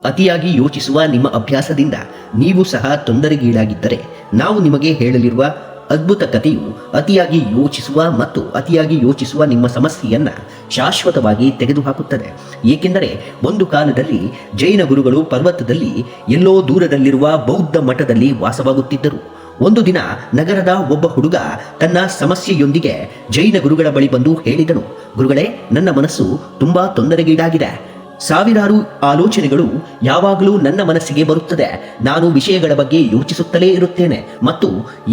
ಅತಿಯಾಗಿ ಯೋಚಿಸುವ ನಿಮ್ಮ ಅಭ್ಯಾಸದಿಂದ ನೀವು ಸಹ ತೊಂದರೆಗೀಡಾಗಿದ್ದರೆ ನಾವು ನಿಮಗೆ ಹೇಳಲಿರುವ ಅದ್ಭುತ ಕಥೆಯು ಅತಿಯಾಗಿ ಯೋಚಿಸುವ ಮತ್ತು ಅತಿಯಾಗಿ ಯೋಚಿಸುವ ನಿಮ್ಮ ಸಮಸ್ಯೆಯನ್ನು ಶಾಶ್ವತವಾಗಿ ತೆಗೆದುಹಾಕುತ್ತದೆ. ಏಕೆಂದರೆ ಒಂದು ಕಾಲದಲ್ಲಿ ಜೈನ ಗುರುಗಳು ಪರ್ವತದಲ್ಲಿ ಎಲ್ಲೋ ದೂರದಲ್ಲಿರುವ ಬೌದ್ಧ ಮಠದಲ್ಲಿ ವಾಸವಾಗುತ್ತಿದ್ದರು. ಒಂದು ದಿನ ನಗರದ ಒಬ್ಬ ಹುಡುಗ ತನ್ನ ಸಮಸ್ಯೆಯೊಂದಿಗೆ ಜೈನ ಗುರುಗಳ ಬಳಿ ಬಂದು ಹೇಳಿದನು, ಗುರುಗಳೇ, ನನ್ನ ಮನಸ್ಸು ತುಂಬಾ ತೊಂದರೆಗೀಡಾಗಿದೆ. ಸಾವಿರಾರು ಆಲೋಚನೆಗಳು ಯಾವಾಗಲೂ ನನ್ನ ಮನಸ್ಸಿಗೆ ಬರುತ್ತದೆ. ನಾನು ವಿಷಯಗಳ ಬಗ್ಗೆ ಯೋಚಿಸುತ್ತಲೇ ಇರುತ್ತೇನೆ ಮತ್ತು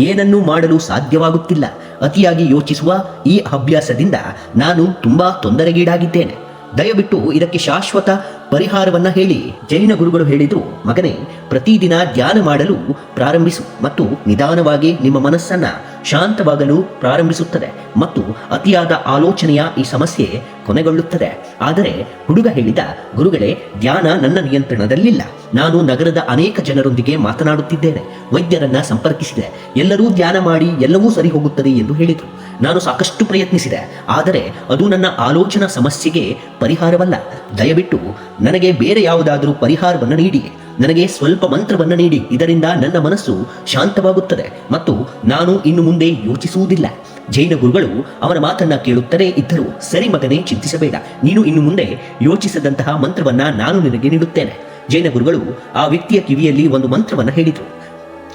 ಏನನ್ನೂ ಮಾಡಲು ಸಾಧ್ಯವಾಗುತ್ತಿಲ್ಲ. ಅತಿಯಾಗಿ ಯೋಚಿಸುವ ಈ ಅಭ್ಯಾಸದಿಂದ ನಾನು ತುಂಬಾ ತೊಂದರೆಗೀಡಾಗಿದ್ದೇನೆ. ದಯವಿಟ್ಟು ಇದಕ್ಕೆ ಶಾಶ್ವತ ಪರಿಹಾರವನ್ನ ಹೇಳಿ. ಜೈನ ಗುರುಗಳು ಹೇಳಿದ್ರು, ಮಗನೇ, ಪ್ರತಿದಿನ ಧ್ಯಾನ ಮಾಡಲು ಪ್ರಾರಂಭಿಸು ಮತ್ತು ನಿಧಾನವಾಗಿ ನಿಮ್ಮ ಮನಸ್ಸನ್ನ ಶಾಂತವಾಗಲು ಪ್ರಾರಂಭಿಸುತ್ತದೆ ಮತ್ತು ಅತಿಯಾದ ಆಲೋಚನೆಯ ಈ ಸಮಸ್ಯೆ ಕೊನೆಗೊಳ್ಳುತ್ತದೆ. ಆದರೆ ಹುಡುಗ ಹೇಳಿದ, ಗುರುಗಳೇ, ಧ್ಯಾನ ನನ್ನ ನಿಯಂತ್ರಣದಲ್ಲಿಲ್ಲ. ನಾನು ನಗರದ ಅನೇಕ ಜನರೊಂದಿಗೆ ಮಾತನಾಡುತ್ತಿದ್ದೇನೆ, ವೈದ್ಯರನ್ನ ಸಂಪರ್ಕಿಸಿದೆ, ಎಲ್ಲರೂ ಧ್ಯಾನ ಮಾಡಿ ಎಲ್ಲವೂ ಸರಿ ಹೋಗುತ್ತದೆ ಎಂದು ಹೇಳಿದರು. ನಾನು ಸಾಕಷ್ಟು ಪ್ರಯತ್ನಿಸಿದೆ, ಆದರೆ ಅದು ನನ್ನ ಆಲೋಚನಾ ಸಮಸ್ಯೆಗೆ ಪರಿಹಾರವಲ್ಲ. ದಯವಿಟ್ಟು ನನಗೆ ಬೇರೆ ಯಾವುದಾದರೂ ಪರಿಹಾರವನ್ನು ನೀಡಿ. ನನಗೆ ಸ್ವಲ್ಪ ಮಂತ್ರವನ್ನು ನೀಡಿ. ಇದರಿಂದ ನನ್ನ ಮನಸ್ಸು ಶಾಂತವಾಗುತ್ತದೆ ಮತ್ತು ನಾನು ಇನ್ನು ಮುಂದೆ ಯೋಚಿಸುವುದಿಲ್ಲ. ಜೈನ ಗುರುಗಳು ಅವನ ಮಾತನ್ನ ಕೇಳುತ್ತಲೇ ಇದ್ದರು. ಸರಿ ಮಗನೇ, ಚಿಂತಿಸಬೇಡ. ನೀನು ಇನ್ನು ಮುಂದೆ ಯೋಚಿಸದಂತಹ ಮಂತ್ರವನ್ನ ನಾನು ನಿನಗೆ ನೀಡುತ್ತೇನೆ. ಜೈನ ಗುರುಗಳು ಆ ವ್ಯಕ್ತಿಯ ಕಿವಿಯಲ್ಲಿ ಒಂದು ಮಂತ್ರವನ್ನ ಹೇಳಿದರು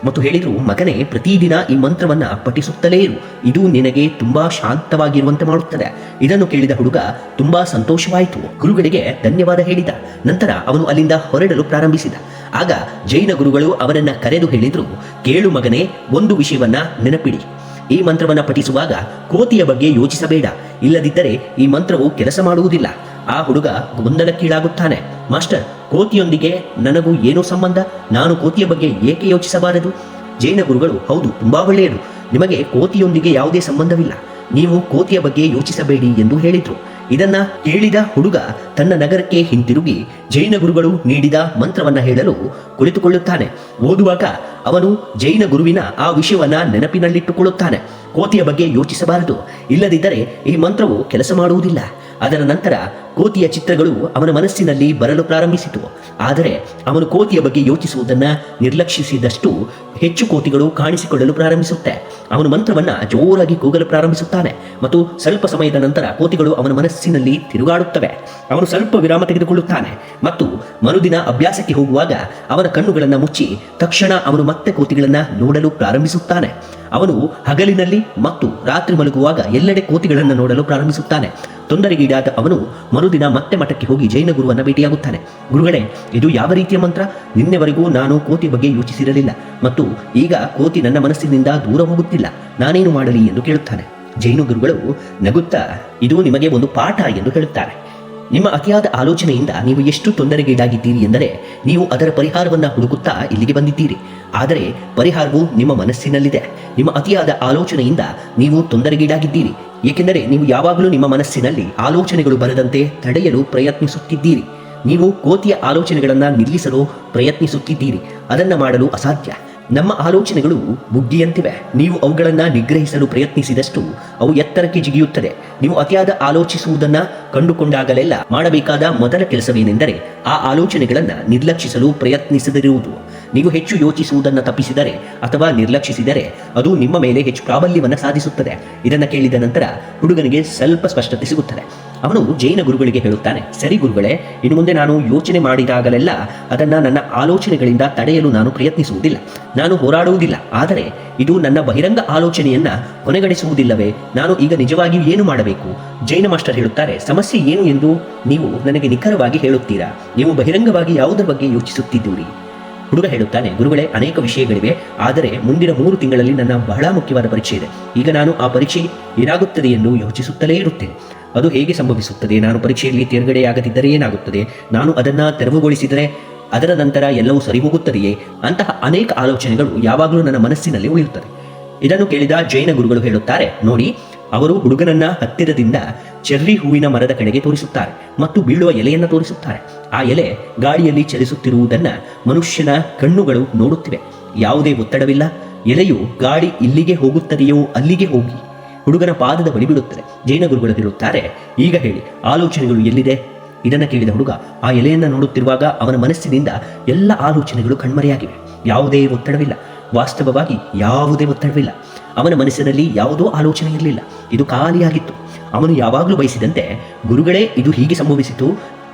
ಮತ್ತು ಹೇಳಿದರು, ಮಗನೇ, ಪ್ರತಿದಿನ ಈ ಮಂತ್ರವನ್ನ ಪಠಿಸುತ್ತಲೇ ಇರು. ಇದು ನಿನಗೆ ತುಂಬಾ ಶಾಂತವಾಗಿರುವಂತೆ ಮಾಡುತ್ತದೆ. ಇದನ್ನು ಕೇಳಿದ ಹುಡುಗ ತುಂಬಾ ಸಂತೋಷವಾಯಿತು. ಗುರುಗಳಿಗೆ ಧನ್ಯವಾದ ಹೇಳಿದ. ನಂತರ ಅವನು ಅಲ್ಲಿಂದ ಹೊರಡಲು ಪ್ರಾರಂಭಿಸಿದ. ಆಗ ಜೈನ ಗುರುಗಳು ಅವನನ್ನ ಕರೆದು ಹೇಳಿದ್ರು, ಕೇಳು ಮಗನೇ, ಒಂದು ವಿಷಯವನ್ನ ನೆನಪಿಡಿ. ಈ ಮಂತ್ರವನ್ನ ಪಠಿಸುವಾಗ ಕೋತಿಯ ಬಗ್ಗೆ ಯೋಚಿಸಬೇಡ, ಇಲ್ಲದಿದ್ದರೆ ಈ ಮಂತ್ರವು ಕೆಲಸ ಮಾಡುವುದಿಲ್ಲ. ಆ ಹುಡುಗ ಗೊಂದಲಕ್ಕೀಡಾಗುತ್ತಾನೆ. ಮಾಸ್ಟರ್, ಕೋತಿಯೊಂದಿಗೆ ನನಗೂ ಏನೋ ಸಂಬಂಧ? ನಾನು ಕೋತಿಯ ಬಗ್ಗೆ ಏಕೆ ಯೋಚಿಸಬಾರದು? ಜೈನ ಗುರುಗಳು, ಹೌದು, ತುಂಬಾ ಒಳ್ಳೆಯದು. ನಿಮಗೆ ಕೋತಿಯೊಂದಿಗೆ ಯಾವುದೇ ಸಂಬಂಧವಿಲ್ಲ. ನೀವು ಕೋತಿಯ ಬಗ್ಗೆ ಯೋಚಿಸಬೇಡಿ ಎಂದು ಹೇಳಿದ್ರು. ಇದನ್ನ ಕೇಳಿದ ಹುಡುಗ ತನ್ನ ನಗರಕ್ಕೆ ಹಿಂತಿರುಗಿ ಜೈನ ಗುರುಗಳು ನೀಡಿದ ಮಂತ್ರವನ್ನ ಹೇಳಲು ಕುಳಿತುಕೊಳ್ಳುತ್ತಾನೆ. ಓದುವಾಗ ಅವನು ಜೈನ ಗುರುವಿನ ಆ ವಿಷಯವನ್ನ ನೆನಪಿನಲ್ಲಿಟ್ಟುಕೊಳ್ಳುತ್ತಾನೆ. ಕೋತಿಯ ಬಗ್ಗೆ ಯೋಚಿಸಬಾರದು, ಇಲ್ಲದಿದ್ದರೆ ಈ ಮಂತ್ರವು ಕೆಲಸ ಮಾಡುವುದಿಲ್ಲ. ಅದರ ನಂತರ ಕೋತಿಯ ಚಿತ್ರಗಳು ಅವನ ಮನಸ್ಸಿನಲ್ಲಿ ಬರಲು ಪ್ರಾರಂಭಿಸಿತು. ಆದರೆ ಅವನು ಕೋತಿಯ ಬಗ್ಗೆ ಯೋಚಿಸುವುದನ್ನು ನಿರ್ಲಕ್ಷಿಸಿದಷ್ಟು ಹೆಚ್ಚು ಕೋತಿಗಳು ಕಾಣಿಸಿಕೊಳ್ಳಲು ಪ್ರಾರಂಭಿಸುತ್ತೆ. ಅವನು ಮಂತ್ರವನ್ನ ಜೋರಾಗಿ ಕೂಗಲು ಪ್ರಾರಂಭಿಸುತ್ತಾನೆ ಮತ್ತು ಸ್ವಲ್ಪ ಸಮಯದ ನಂತರ ಕೋತಿಗಳು ಅವನ ಮನಸ್ಸಿನಲ್ಲಿ ತಿರುಗಾಡುತ್ತವೆ. ಅವನು ಸ್ವಲ್ಪ ವಿರಾಮ ತೆಗೆದುಕೊಳ್ಳುತ್ತಾನೆ ಮತ್ತು ಮರುದಿನ ಅಭ್ಯಾಸಕ್ಕೆ ಹೋಗುವಾಗ ಅವನ ಕಣ್ಣುಗಳನ್ನು ಮುಚ್ಚಿ ತಕ್ಷಣ ಅವನು ಮತ್ತೆ ಕೋತಿಗಳನ್ನ ನೋಡಲು ಪ್ರಾರಂಭಿಸುತ್ತಾನೆ. ಅವನು ಹಗಲಿನಲ್ಲಿ ಮತ್ತು ರಾತ್ರಿ ಮಲಗುವಾಗ ಎಲ್ಲೆಡೆ ಕೋತಿಗಳನ್ನು ನೋಡಲು ಪ್ರಾರಂಭಿಸುತ್ತಾನೆ. ತೊಂದರೆಗೀಡಾದ ಅವನು ಮರುದಿನ ಮತ್ತೆ ಮಠಕ್ಕೆ ಹೋಗಿ ಜೈನ ಗುರುವನ್ನ ಭೇಟಿಯಾಗುತ್ತಾನೆ. ಗುರುಗಳೇ, ಇದು ಯಾವ ರೀತಿಯ ಮಂತ್ರ? ನಿನ್ನೆವರೆಗೂ ನಾನು ಕೋತಿ ಬಗ್ಗೆ ಯೋಚಿಸಿರಲಿಲ್ಲ ಮತ್ತು ಈಗ ಕೋತಿ ನನ್ನ ಮನಸ್ಸಿನಿಂದ ದೂರ ಹೋಗುತ್ತಿಲ್ಲ. ನಾನೇನು ಮಾಡಲಿ ಎಂದು ಕೇಳುತ್ತಾನೆ. ಜೈನ ಗುರುಗಳು ನಗುತ್ತಾ, ಇದು ನಿಮಗೆ ಒಂದು ಪಾಠ ಎಂದು ಹೇಳುತ್ತಾರೆ. ನಿಮ್ಮ ಅತಿಯಾದ ಆಲೋಚನೆಯಿಂದ ನೀವು ಎಷ್ಟು ತೊಂದರೆಗೀಡಾಗಿದ್ದೀರಿ ಎಂದರೆ ನೀವು ಅದರ ಪರಿಹಾರವನ್ನು ಹುಡುಕುತ್ತಾ ಇಲ್ಲಿಗೆ ಬಂದಿದ್ದೀರಿ. ಆದರೆ ಪರಿಹಾರವು ನಿಮ್ಮ ಮನಸ್ಸಿನಲ್ಲಿದೆ. ನಿಮ್ಮ ಅತಿಯಾದ ಆಲೋಚನೆಯಿಂದ ನೀವು ತೊಂದರೆಗೀಡಾಗಿದ್ದೀರಿ, ಏಕೆಂದರೆ ನೀವು ಯಾವಾಗಲೂ ನಿಮ್ಮ ಮನಸ್ಸಿನಲ್ಲಿ ಆಲೋಚನೆಗಳು ಬರದಂತೆ ತಡೆಯಲು ಪ್ರಯತ್ನಿಸುತ್ತಿದ್ದೀರಿ. ನೀವು ಕೋತಿಯ ಆಲೋಚನೆಗಳನ್ನು ನಿಲ್ಲಿಸಲು ಪ್ರಯತ್ನಿಸುತ್ತಿದ್ದೀರಿ. ಅದನ್ನು ಮಾಡಲು ಅಸಾಧ್ಯ. ನಮ್ಮ ಆಲೋಚನೆಗಳು ಬುಗ್ಗಿಯಂತಿವೆ. ನೀವು ಅವುಗಳನ್ನು ನಿಗ್ರಹಿಸಲು ಪ್ರಯತ್ನಿಸಿದಷ್ಟು ಅವು ಎತ್ತರಕ್ಕೆ ಜಿಗಿಯುತ್ತದೆ. ನೀವು ಅತಿಯಾದ ಆಲೋಚಿಸುವುದನ್ನು ಕಂಡುಕೊಂಡಾಗಲೆಲ್ಲ ಮಾಡಬೇಕಾದ ಮೊದಲ ಕೆಲಸವೇನೆಂದರೆ ಆ ಆಲೋಚನೆಗಳನ್ನು ನಿರ್ಲಕ್ಷಿಸಲು ಪ್ರಯತ್ನಿಸದಿರುವುದು. ನೀವು ಹೆಚ್ಚು ಯೋಚಿಸುವುದನ್ನು ತಪ್ಪಿಸಿದರೆ ಅಥವಾ ನಿರ್ಲಕ್ಷಿಸಿದರೆ ಅದು ನಿಮ್ಮ ಮೇಲೆ ಹೆಚ್ಚು ಪ್ರಾಬಲ್ಯವನ್ನು ಸಾಧಿಸುತ್ತದೆ. ಇದನ್ನು ಕೇಳಿದ ನಂತರ ಹುಡುಗನಿಗೆ ಸ್ವಲ್ಪ ಸ್ಪಷ್ಟತೆ ಸಿಗುತ್ತದೆ. ಅವನು ಜೈನ ಗುರುಗಳಿಗೆ ಹೇಳುತ್ತಾನೆ, ಸರಿ ಗುರುಗಳೇ, ಇನ್ನು ಮುಂದೆ ನಾನು ಯೋಚನೆ ಮಾಡಿದಾಗಲೆಲ್ಲ ಅದನ್ನು ನನ್ನ ಆಲೋಚನೆಗಳಿಂದ ತಡೆಯಲು ನಾನು ಪ್ರಯತ್ನಿಸುವುದಿಲ್ಲ. ನಾನು ಹೋರಾಡುವುದಿಲ್ಲ. ಆದರೆ ಇದು ನನ್ನ ಬಹಿರಂಗ ಆಲೋಚನೆಯನ್ನ ಕೊನೆಗಣಿಸುವುದಿಲ್ಲವೇ? ನಾನು ಈಗ ನಿಜವಾಗಿಯೂ ಏನು ಮಾಡಬೇಕು? ಜೈನ ಮಾಸ್ಟರ್ ಹೇಳುತ್ತಾರೆ, ಸಮಸ್ಯೆ ಏನು ಎಂದು ನೀವು ನನಗೆ ನಿಖರವಾಗಿ ಹೇಳುತ್ತೀರಾ? ನೀವು ಬಹಿರಂಗವಾಗಿ ಯಾವುದರ ಬಗ್ಗೆ ಯೋಚಿಸುತ್ತಿದ್ದೀರಿ? ಹುಡುಗ ಹೇಳುತ್ತಾನೆ, ಗುರುಗಳೇ, ಅನೇಕ ವಿಷಯಗಳಿವೆ, ಆದರೆ ಮುಂದಿನ 3 ತಿಂಗಳಲ್ಲಿ ನನ್ನ ಬಹಳ ಮುಖ್ಯವಾದ ಪರೀಕ್ಷೆ ಇದೆ. ಈಗ ನಾನು ಆ ಪರೀಕ್ಷೆ ಏನಾಗುತ್ತದೆ ಎಂದು ಯೋಚಿಸುತ್ತಲೇ ಇರುತ್ತೇನೆ. ಅದು ಹೇಗೆ ಸಂಭವಿಸುತ್ತದೆ? ನಾನು ಪರೀಕ್ಷೆಯಲ್ಲಿ ತೇರ್ಗಡೆಯಾಗದಿದ್ದರೆ ಏನಾಗುತ್ತದೆ? ನಾನು ಅದನ್ನು ತೆರವುಗೊಳಿಸಿದರೆ ಅದರ ನಂತರ ಎಲ್ಲವೂ ಸರಿ ಹೋಗುತ್ತದೆಯೇ? ಅಂತಹ ಅನೇಕ ಆಲೋಚನೆಗಳು ಯಾವಾಗಲೂ ನನ್ನ ಮನಸ್ಸಿನಲ್ಲಿ ಉಳಿಯುತ್ತದೆ. ಇದನ್ನು ಕೇಳಿದ ಜೈನ ಗುರುಗಳು ಹೇಳುತ್ತಾರೆ, ನೋಡಿ, ಅವರು ಹುಡುಗನನ್ನ ಹತ್ತಿರದಿಂದ ಚೆರ್ರಿ ಹೂವಿನ ಮರದ ಕಡೆಗೆ ತೋರಿಸುತ್ತಾರೆ ಮತ್ತು ಬೀಳುವ ಎಲೆಯನ್ನು ತೋರಿಸುತ್ತಾರೆ. ಆ ಎಲೆ ಗಾಳಿಯಲ್ಲಿ ಚಲಿಸುತ್ತಿರುವುದನ್ನ ಮನುಷ್ಯನ ಕಣ್ಣುಗಳು ನೋಡುತ್ತಿವೆ. ಯಾವುದೇ ಒತ್ತಡವಿಲ್ಲ. ಎಲೆಯು ಗಾಳಿ ಇಲ್ಲಿಗೆ ಹೋಗುತ್ತದೆಯೋ ಅಲ್ಲಿಗೆ ಹೋಗಿ ಹುಡುಗನ ಪಾದದ ಬಳಿ ಬಿಡುತ್ತದೆ. ಜೈನ ಗುರುಗಳು ಹೇಳುತ್ತಾರೆ, ಈಗ ಹೇಳಿ, ಆಲೋಚನೆಗಳು ಎಲ್ಲಿದೆ? ಇದನ್ನು ಕೇಳಿದ ಹುಡುಗ ಆ ಎಲೆಯನ್ನು ನೋಡುತ್ತಿರುವಾಗ ಅವನ ಮನಸ್ಸಿನಿಂದ ಎಲ್ಲ ಆಲೋಚನೆಗಳು ಕಣ್ಮರೆಯಾಗಿವೆ. ಯಾವುದೇ ಒತ್ತಡವಿಲ್ಲ, ವಾಸ್ತವವಾಗಿ ಯಾವುದೇ ಒತ್ತಡವಿಲ್ಲ. ಅವನ ಮನಸ್ಸಿನಲ್ಲಿ ಯಾವುದೋ ಆಲೋಚನೆ ಇರಲಿಲ್ಲ. ಇದು ಖಾಲಿಯಾಗಿತ್ತು. ಅವನು ಯಾವಾಗಲೂ ಬಯಸಿದಂತೆ, ಗುರುಗಳೇ ಇದು ಹೀಗೆ ಸಂಭವಿಸಿತು,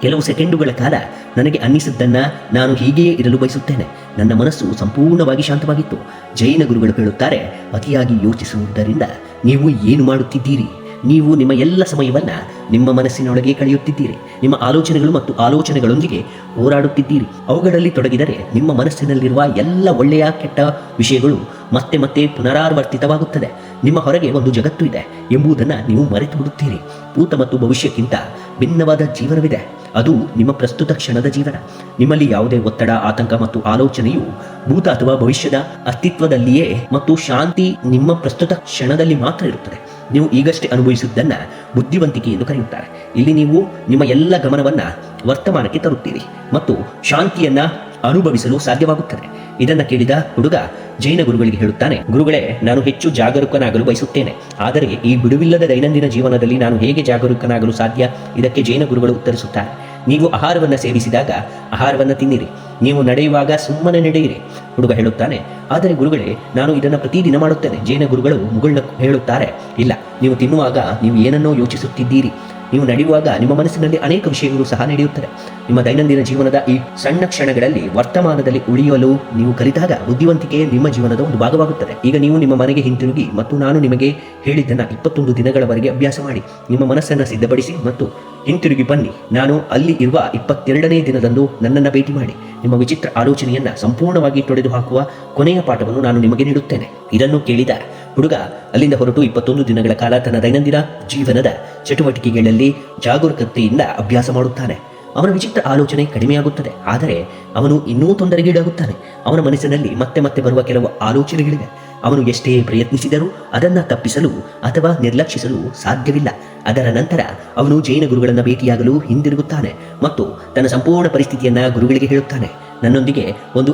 ಕೆಲವು ಸೆಕೆಂಡುಗಳ ಕಾಲ ನನಗೆ ಅನ್ನಿಸಿದ್ದನ್ನು ನಾನು ಹೀಗೆಯೇ ಇರಲು ಬಯಸುತ್ತೇನೆ. ನನ್ನ ಮನಸ್ಸು ಸಂಪೂರ್ಣವಾಗಿ ಶಾಂತವಾಗಿತ್ತು. ಜೈನ ಗುರುಗಳು ಹೇಳುತ್ತಾರೆ, ಅತಿಯಾಗಿ ಯೋಚಿಸುವುದರಿಂದ ನೀವು ಏನು ಮಾಡುತ್ತಿದ್ದೀರಿ? ನೀವು ನಿಮ್ಮ ಎಲ್ಲ ಸಮಯವನ್ನು ನಿಮ್ಮ ಮನಸ್ಸಿನೊಳಗೆ ಕಳೆಯುತ್ತಿದ್ದೀರಿ. ನಿಮ್ಮ ಆಲೋಚನೆಗಳು ಮತ್ತು ಆಲೋಚನೆಗಳೊಂದಿಗೆ ಹೋರಾಡುತ್ತಿದ್ದೀರಿ. ಅವುಗಳಲ್ಲಿ ತೊಡಗಿದರೆ ನಿಮ್ಮ ಮನಸ್ಸಿನಲ್ಲಿರುವ ಎಲ್ಲ ಒಳ್ಳೆಯ ಕೆಟ್ಟ ವಿಷಯಗಳು ಮತ್ತೆ ಮತ್ತೆ ಪುನರಾವರ್ತಿತವಾಗುತ್ತದೆ. ನಿಮ್ಮ ಹೊರಗೆ ಒಂದು ಜಗತ್ತು ಇದೆ ಎಂಬುದನ್ನು ನೀವು ಮರೆತು ಬಿಡುತ್ತೀರಿ. ಭೂತ ಮತ್ತು ಭವಿಷ್ಯಕ್ಕಿಂತ ಭಿನ್ನವಾದ ಜೀವನವಿದೆ. ಅದು ನಿಮ್ಮ ಪ್ರಸ್ತುತ ಕ್ಷಣದ ಜೀವನ. ನಿಮ್ಮಲ್ಲಿ ಯಾವುದೇ ಒತ್ತಡ, ಆತಂಕ ಮತ್ತು ಆಲೋಚನೆಯು ಭೂತ ಅಥವಾ ಭವಿಷ್ಯದ ಅಸ್ತಿತ್ವದಲ್ಲಿಯೇ ಮತ್ತು ಶಾಂತಿ ನಿಮ್ಮ ಪ್ರಸ್ತುತ ಕ್ಷಣದಲ್ಲಿ ಮಾತ್ರ ಇರುತ್ತದೆ. ನೀವು ಈಗಷ್ಟೇ ಅನುಭವಿಸುವುದನ್ನ ಬುದ್ಧಿವಂತಿಕೆ ಎಂದು ಕರೆಯುತ್ತಾರೆ. ಇಲ್ಲಿ ನೀವು ನಿಮ್ಮ ಎಲ್ಲ ಗಮನವನ್ನ ವರ್ತಮಾನಕ್ಕೆ ತರುತ್ತೀರಿ ಮತ್ತು ಶಾಂತಿಯನ್ನ ಅನುಭವಿಸಲು ಸಾಧ್ಯವಾಗುತ್ತದೆ. ಇದನ್ನು ಕೇಳಿದ ಹುಡುಗ ಜೈನ ಗುರುಗಳಿಗೆ ಹೇಳುತ್ತಾನೆ, ಗುರುಗಳೇ, ನಾನು ಹೆಚ್ಚು ಜಾಗರೂಕನಾಗಲು ಬಯಸುತ್ತೇನೆ. ಆದರೆ ಈ ಬಿಡುವಿಲ್ಲದ ದೈನಂದಿನ ಜೀವನದಲ್ಲಿ ನಾನು ಹೇಗೆ ಜಾಗರೂಕನಾಗಲು ಸಾಧ್ಯ? ಇದಕ್ಕೆ ಜೈನ ಗುರುಗಳು ಉತ್ತರಿಸುತ್ತಾರೆ, ನೀವು ಆಹಾರವನ್ನು ಸೇವಿಸಿದಾಗ ಆಹಾರವನ್ನು ತಿನ್ನಿರಿ, ನೀವು ನಡೆಯುವಾಗ ಸುಮ್ಮನೆ ನಡೆಯಿರಿ. ಹುಡುಗ ಹೇಳುತ್ತಾನೆ, ಆದರೆ ಗುರುಗಳೇ, ನಾನು ಇದನ್ನು ಪ್ರತಿದಿನ ಮಾಡುತ್ತೇನೆ. ಜೈನ ಗುರುಗಳು ಮುಗುಳ್ನ ಹೇಳುತ್ತಾರೆ, ಇಲ್ಲ, ನೀವು ತಿನ್ನುವಾಗ ನೀವು ಏನನ್ನೋ ಯೋಚಿಸುತ್ತಿದ್ದೀರಿ. ನೀವು ನಡೆಯುವಾಗ ನಿಮ್ಮ ಮನಸ್ಸಿನಲ್ಲಿ ಅನೇಕ ವಿಷಯಗಳು ಸಹ ನಡೆಯುತ್ತದೆ. ನಿಮ್ಮ ದೈನಂದಿನ ಜೀವನದ ಈ ಸಣ್ಣ ಕ್ಷಣಗಳಲ್ಲಿ ವರ್ತಮಾನದಲ್ಲಿ ಉಳಿಯಲು ನೀವು ಕಲಿತಾಗ ಬುದ್ಧಿವಂತಿಕೆ ನಿಮ್ಮ ಜೀವನದ ಒಂದು ಭಾಗವಾಗುತ್ತದೆ. ಈಗ ನೀವು ನಿಮ್ಮ ಮನೆಗೆ ಹಿಂತಿರುಗಿ ಮತ್ತು ನಾನು ನಿಮಗೆ ಹೇಳಿದ್ದನ್ನು 21 ದಿನಗಳವರೆಗೆ ಅಭ್ಯಾಸ ಮಾಡಿ ನಿಮ್ಮ ಮನಸ್ಸನ್ನು ಸಿದ್ಧಪಡಿಸಿ ಮತ್ತು ಹಿಂತಿರುಗಿ ಬನ್ನಿ. ನಾನು ಅಲ್ಲಿ ಇರುವ 22ನೇ ದಿನದಂದು ನನ್ನನ್ನು ಭೇಟಿ ಮಾಡಿ ನಿಮ್ಮ ವಿಚಿತ್ರ ಆಲೋಚನೆಯನ್ನು ಸಂಪೂರ್ಣವಾಗಿ ತೊಡೆದು ಹಾಕುವ ಕೊನೆಯ ಪಾಠವನ್ನು ನಾನು ನಿಮಗೆ ನೀಡುತ್ತೇನೆ. ಇದನ್ನು ಕೇಳಿದ ಹುಡುಗ ಅಲ್ಲಿಂದ ಹೊರಟು 21 ದಿನಗಳ ಕಾಲ ತನ್ನ ದೈನಂದಿನ ಜೀವನದ ಚಟುವಟಿಕೆಗಳಲ್ಲಿ ಜಾಗರೂಕತೆಯಿಂದ ಅಭ್ಯಾಸ ಮಾಡುತ್ತಾನೆ. ಅವನ ವಿಚಿತ್ರ ಆಲೋಚನೆ ಕಡಿಮೆಯಾಗುತ್ತದೆ, ಆದರೆ ಅವನು ಇನ್ನೂ ತೊಂದರೆಗೀಡಾಗುತ್ತಾನೆ. ಅವನ ಮನಸ್ಸಿನಲ್ಲಿ ಮತ್ತೆ ಮತ್ತೆ ಬರುವ ಕೆಲವು ಆಲೋಚನೆಗಳಿವೆ. ಅವನು ಎಷ್ಟೇ ಪ್ರಯತ್ನಿಸಿದರೂ ಅದನ್ನು ತಪ್ಪಿಸಲು ಅಥವಾ ನಿರ್ಲಕ್ಷಿಸಲು ಸಾಧ್ಯವಿಲ್ಲ. ಅದರ ನಂತರ ಅವನು ಜೈನ ಗುರುಗಳನ್ನು ಭೇಟಿಯಾಗಲು ಹಿಂದಿರುಗುತ್ತಾನೆ ಮತ್ತು ತನ್ನ ಸಂಪೂರ್ಣ ಪರಿಸ್ಥಿತಿಯನ್ನು ಗುರುಗಳಿಗೆ ಹೇಳುತ್ತಾನೆ. ನನ್ನೊಂದಿಗೆ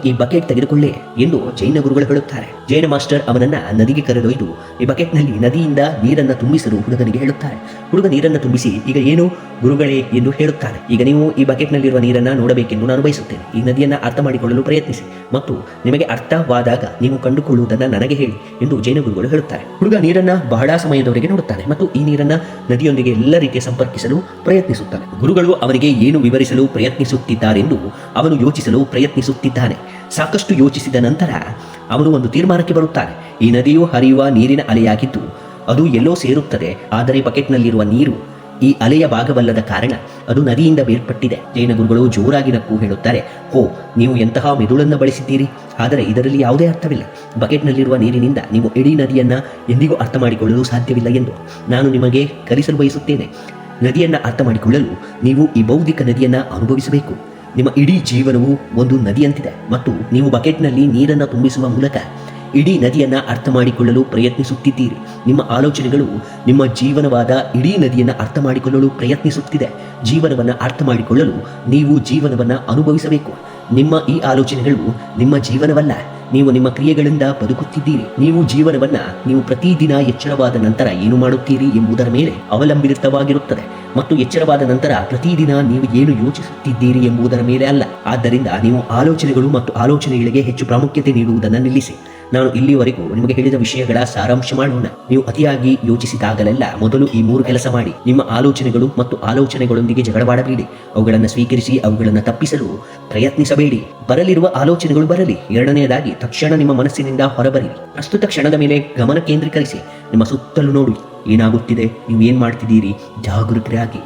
ಈ ಬಕೆಟ್ ತೆಗೆದುಕೊಳ್ಳಿ ಎಂದು ಜೈನ ಗುರುಗಳು ಹೇಳುತ್ತಾರೆ. ಜೈನ ಮಾಸ್ಟರ್ ಅವನನ್ನ ನದಿಗೆ ಕರೆದೊಯ್ದು ಈ ಬಕೆಟ್ನಲ್ಲಿ ನದಿಯಿಂದ ನೀರನ್ನು ತುಂಬಿಸಲು ಹುಡುಗನಿಗೆ ಹೇಳುತ್ತಾರೆ. ಹುಡುಗ ನೀರನ್ನು ತುಂಬಿಸಿ, ಈಗ ಏನು ಗುರುಗಳೇ ಎಂದು ಹೇಳುತ್ತಾನೆ. ಈಗ ನೀವು ಈ ಬಕೆಟ್ನಲ್ಲಿರುವ ನೀರನ್ನು ನೋಡಬೇಕೆಂದು ನಾನು ಬಯಸುತ್ತೇನೆ. ಈ ನದಿಯನ್ನು ಅರ್ಥ ಮಾಡಿಕೊಳ್ಳಲು ಪ್ರಯತ್ನಿಸಿ ಮತ್ತು ನಿಮಗೆ ಅರ್ಥವಾದಾಗ ನೀವು ಕಂಡುಕೊಳ್ಳುವುದನ್ನು ನನಗೆ ಹೇಳಿ ಎಂದು ಜೈನ ಗುರುಗಳು ಹೇಳುತ್ತಾರೆ. ಹುಡುಗ ನೀರನ್ನು ಬಹಳ ಸಮಯದವರೆಗೆ ನೋಡುತ್ತಾನೆ ಮತ್ತು ಈ ನೀರನ್ನು ನದಿಯೊಂದಿಗೆ ಎಲ್ಲ ರೀತಿಯ ಸಂಪರ್ಕಿಸಲು ಪ್ರಯತ್ನಿಸುತ್ತಾನೆ. ಗುರುಗಳು ಅವನಿಗೆ ಏನು ವಿವರಿಸಲು ಪ್ರಯತ್ನಿಸುತ್ತಿದ್ದಾರೆಂದು ಅವನು ಯೋಚಿಸಲು ಪ್ರಯತ್ನಿಸುತ್ತಿದ್ದಾನೆ. ಸಾಕಷ್ಟು ಯೋಚಿಸಿದ ನಂತರ ಅವನು ಒಂದು ತೀರ್ಮಾನಕ್ಕೆ ಬರುತ್ತಾನೆ. ಈ ನದಿಯು ಹರಿಯುವ ನೀರಿನ ಅಲೆಯಾಗಿದ್ದು ಅದು ಎಲ್ಲೋ ಸೇರುತ್ತದೆ, ಆದರೆ ಬಕೆಟ್ನಲ್ಲಿರುವ ನೀರು ಈ ಅಲೆಯ ಭಾಗವಲ್ಲದ ಕಾರಣ ಅದು ನದಿಯಿಂದ ಬೇರ್ಪಟ್ಟಿದೆ. ಜೈನ ಗುರುಗಳು ಜೋರಾಗಿ ನಕ್ಕು ಹೇಳುತ್ತಾರೆ, ಹೋ, ನೀವು ಎಂತಹ ಮೆದುಳನ್ನು ಬಳಸಿದ್ದೀರಿ, ಆದರೆ ಇದರಲ್ಲಿ ಯಾವುದೇ ಅರ್ಥವಿಲ್ಲ. ಬಕೆಟ್ನಲ್ಲಿರುವ ನೀರಿನಿಂದ ನೀವು ಇಡೀ ನದಿಯನ್ನು ಎಂದಿಗೂ ಅರ್ಥ ಮಾಡಿಕೊಳ್ಳಲು ಸಾಧ್ಯವಿಲ್ಲ ಎಂದು ನಾನು ನಿಮಗೆ ಕಲಿಸಲು ಬಯಸುತ್ತೇನೆ. ನದಿಯನ್ನು ಅರ್ಥ ಮಾಡಿಕೊಳ್ಳಲು ನೀವು ಈ ಬೌದ್ಧಿಕ ನದಿಯನ್ನು ಅನುಭವಿಸಬೇಕು. ನಿಮ್ಮ ಇಡೀ ಜೀವನವು ಒಂದು ನದಿಯಂತಿದೆ ಮತ್ತು ನೀವು ಬಕೆಟ್ನಲ್ಲಿ ನೀರನ್ನು ತುಂಬಿಸುವ ಮೂಲಕ ಇಡೀ ನದಿಯನ್ನು ಅರ್ಥ ಮಾಡಿಕೊಳ್ಳಲು ಪ್ರಯತ್ನಿಸುತ್ತಿದ್ದೀರಿ. ನಿಮ್ಮ ಆಲೋಚನೆಗಳು ನಿಮ್ಮ ಜೀವನವಾದ ಇಡೀ ನದಿಯನ್ನು ಅರ್ಥ ಮಾಡಿಕೊಳ್ಳಲು ಪ್ರಯತ್ನಿಸುತ್ತಿದೆ. ಜೀವನವನ್ನು ಅರ್ಥ ಮಾಡಿಕೊಳ್ಳಲು ನೀವು ಜೀವನವನ್ನು ಅನುಭವಿಸಬೇಕು. ನಿಮ್ಮ ಈ ಆಲೋಚನೆಗಳು ನಿಮ್ಮ ಜೀವನವಲ್ಲ, ನೀವು ನಿಮ್ಮ ಕ್ರಿಯೆಗಳಿಂದ ಬದುಕುತ್ತಿದ್ದೀರಿ. ನೀವು ಜೀವನವನ್ನ ನೀವು ಪ್ರತಿದಿನ ಎಚ್ಚರವಾದ ನಂತರ ಏನು ಮಾಡುತ್ತೀರಿ ಎಂಬುದರ ಮೇಲೆ ಅವಲಂಬಿತವಾಗಿರುತ್ತದೆ ಮತ್ತು ಎಚ್ಚರವಾದ ನಂತರ ಪ್ರತಿದಿನ ನೀವು ಏನು ಯೋಚಿಸುತ್ತಿದ್ದೀರಿ ಎಂಬುದರ ಮೇಲೆ ಅಲ್ಲ. ಆದ್ದರಿಂದ ನೀವು ಆಲೋಚನೆಗಳು ಮತ್ತು ಆಲೋಚನೆಗಳಿಗೆ ಹೆಚ್ಚು ಪ್ರಾಮುಖ್ಯತೆ ನೀಡುವುದನ್ನು ನಿಲ್ಲಿಸಿ. ನಾನು ಇಲ್ಲಿವರೆಗೂ ನಿಮಗೆ ಹೇಳಿದ ವಿಷಯಗಳ ಸಾರಾಂಶ ಮಾಡೋಣ. ನೀವು ಅತಿಯಾಗಿ ಯೋಚಿಸಿದಾಗಲೆಲ್ಲ ಮೊದಲು ಈ 3 ಕೆಲಸ ಮಾಡಿ. ನಿಮ್ಮ ಆಲೋಚನೆಗಳು ಮತ್ತು ಆಲೋಚನೆಗಳೊಂದಿಗೆ ಜಗಳವಾಡಬೇಡಿ. ಅವುಗಳನ್ನು ಸ್ವೀಕರಿಸಿ ಅವುಗಳನ್ನು ತಪ್ಪಿಸಲು ಪ್ರಯತ್ನಿಸಬೇಡಿ. ಬರಲಿರುವ ಆಲೋಚನೆಗಳು ಬರಲಿ. ಎರಡನೆಯದಾಗಿ, ತಕ್ಷಣ ನಿಮ್ಮ ಮನಸ್ಸಿನಿಂದ ಹೊರಬರಿರಿ. ಪ್ರಸ್ತುತ ಕ್ಷಣದ ಮೇಲೆ ಗಮನ ಕೇಂದ್ರೀಕರಿಸಿ. ನಿಮ್ಮ ಸುತ್ತಲೂ ನೋಡಿ, ಏನಾಗುತ್ತಿದೆ, ನೀವು ಏನು ಮಾಡ್ತಿದ್ದೀರಿ, ಜಾಗರೂಕರಾಗಿ.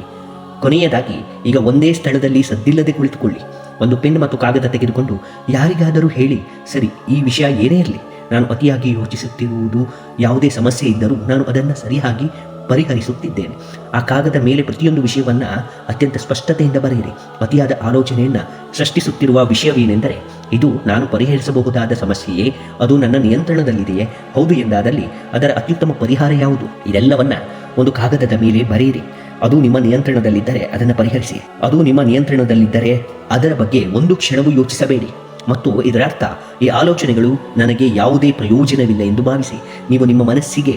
ಕೊನೆಯದಾಗಿ, ಈಗ ಒಂದೇ ಸ್ಥಳದಲ್ಲಿ ಸದ್ದಿಲ್ಲದೆ ಕುಳಿತುಕೊಳ್ಳಿ. ಒಂದು ಪೆನ್ ಮತ್ತು ಕಾಗದ ತೆಗೆದುಕೊಂಡು ಯಾರಿಗಾದರೂ ಹೇಳಿ, ಸರಿ, ಈ ವಿಷಯ ಏನೇ ಇರಲಿ, ನಾನು ಅತಿಯಾಗಿ ಯೋಚಿಸುತ್ತಿರುವುದು, ಯಾವುದೇ ಸಮಸ್ಯೆ ಇದ್ದರೂ ನಾನು ಅದನ್ನು ಸರಿಯಾಗಿ ಪರಿಹರಿಸುತ್ತಿದ್ದೇನೆ. ಆ ಕಾಗದ ಮೇಲೆ ಪ್ರತಿಯೊಂದು ವಿಷಯವನ್ನು ಅತ್ಯಂತ ಸ್ಪಷ್ಟತೆಯಿಂದ ಬರೆಯಿರಿ. ಅತಿಯಾದ ಆಲೋಚನೆಯನ್ನು ಸೃಷ್ಟಿಸುತ್ತಿರುವ ವಿಷಯವೇನೆಂದರೆ, ಇದು ನಾನು ಪರಿಹರಿಸಬಹುದಾದ ಸಮಸ್ಯೆಯೇ, ಅದು ನನ್ನ ನಿಯಂತ್ರಣದಲ್ಲಿದೆಯೇ? ಹೌದು ಎಂದಾದಲ್ಲಿ ಅದರ ಅತ್ಯುತ್ತಮ ಪರಿಹಾರ ಯಾವುದು? ಇದೆಲ್ಲವನ್ನ ಒಂದು ಕಾಗದದ ಮೇಲೆ ಬರೆಯಿರಿ. ಅದು ನಿಮ್ಮ ನಿಯಂತ್ರಣದಲ್ಲಿದ್ದರೆ ಅದನ್ನು ಪರಿಹರಿಸಿ. ಅದು ನಿಮ್ಮ ನಿಯಂತ್ರಣದಲ್ಲಿದ್ದರೆ ಅದರ ಬಗ್ಗೆ ಒಂದು ಕ್ಷಣವೂ ಯೋಚಿಸಬೇಡಿ. ಮತ್ತು ಇದರರ್ಥ, ಈ ಆಲೋಚನೆಗಳು ನನಗೆ ಯಾವುದೇ ಪ್ರಯೋಜನವಿಲ್ಲ ಎಂದು ಭಾವಿಸಿ. ನೀವು ನಿಮ್ಮ ಮನಸ್ಸಿಗೆ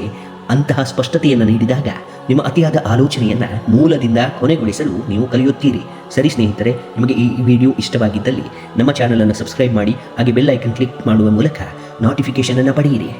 ಅಂತಹ ಸ್ಪಷ್ಟತೆಯನ್ನು ನೀಡಿದಾಗ ನಿಮ್ಮ ಅತಿಯಾದ ಆಲೋಚನೆಯನ್ನು ಮೂಲದಿಂದ ಕೊನೆಗೊಳಿಸಲು ನೀವು ಕಲಿಯುತ್ತೀರಿ. ಸರಿ ಸ್ನೇಹಿತರೆ, ನಿಮಗೆ ಈ ವಿಡಿಯೋ ಇಷ್ಟವಾಗಿದ್ದಲ್ಲಿ ನಮ್ಮ ಚಾನಲನ್ನು ಸಬ್ಸ್ಕ್ರೈಬ್ ಮಾಡಿ, ಹಾಗೆ ಬೆಲ್ ಐಕನ್ ಕ್ಲಿಕ್ ಮಾಡುವ ಮೂಲಕ ನೋಟಿಫಿಕೇಶನ್ ಅನ್ನು ಪಡೆಯಿರಿ.